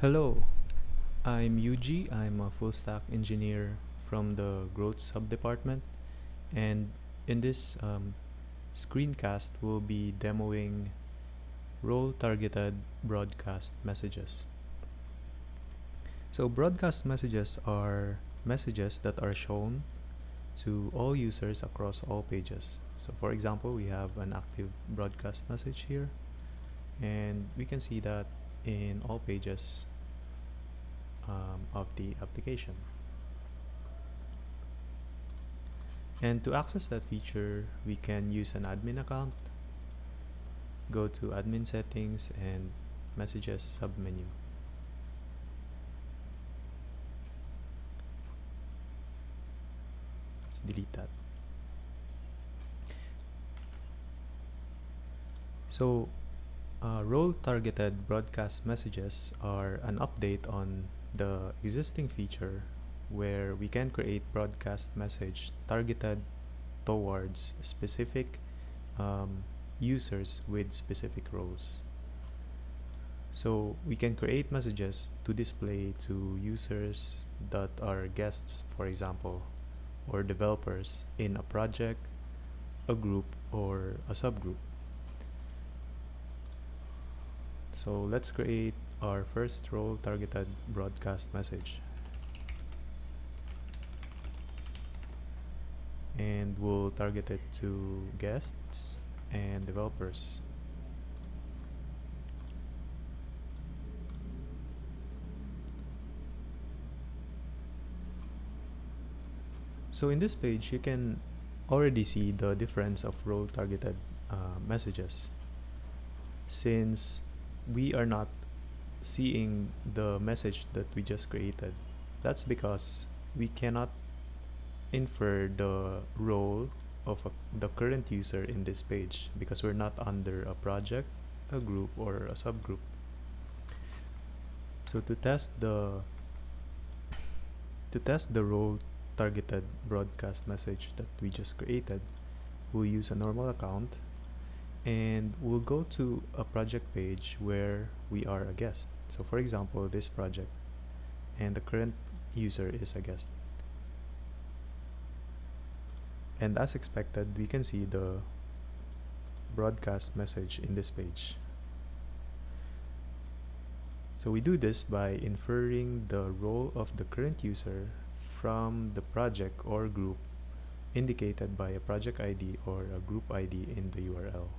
Hello, I'm Yuji. I'm a full stack engineer from the growth subdepartment, and in this screencast, we'll be demoing role targeted broadcast messages. So, broadcast messages are messages that are shown to all users across all pages. So, for example, we have an active broadcast message here, and we can see that in all pages of the application. And to access that feature, we can use an admin account, go to admin settings and messages submenu. Let's delete that. So, role targeted broadcast messages are an update on the existing feature where we can create broadcast message targeted towards specific users with specific roles. So we can create messages to display to users that are guests, for example, or developers in a project, a group, or a subgroup. So let's create our first role targeted broadcast message. And we'll target it to guests and developers. So in this page, you can already see the difference of role targeted messages. Since we are not seeing the message that we just created, that's because we cannot infer the role of the current user in this page because we're not under a project, a group, or a subgroup. So to test the role targeted broadcast message that we just created, we'll use a normal account and we'll go to a project page where we are a guest. So for example, this project, and the current user is a guest. And as expected, we can see the broadcast message in this page. So we do this by inferring the role of the current user from the project or group indicated by a project ID or a group ID in the URL.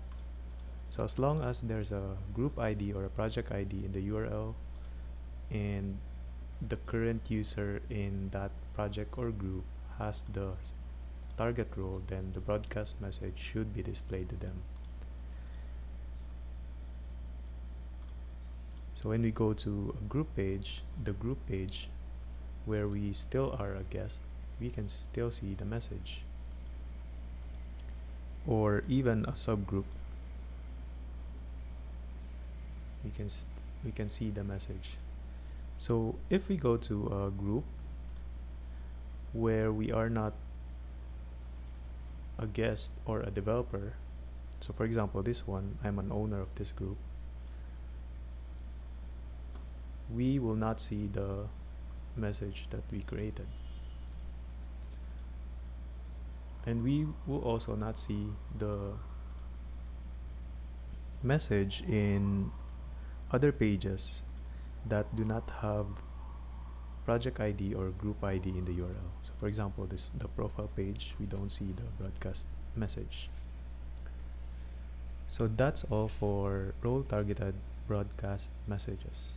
So as long as there's a group ID or a project ID in the URL and the current user in that project or group has the target role, then the broadcast message should be displayed to them. So when we go to a group page, the group page where we still are a guest, we can still see the message. Or even a subgroup, we can see the message. So if we go to a group where we are not a guest or a developer, so for example this one, I'm an owner of this group, we will not see the message that we created. And we will also not see the message in other pages that do not have project ID or group ID in the URL. So for example, the profile page, we don't see the broadcast message. So that's all for role targeted broadcast messages.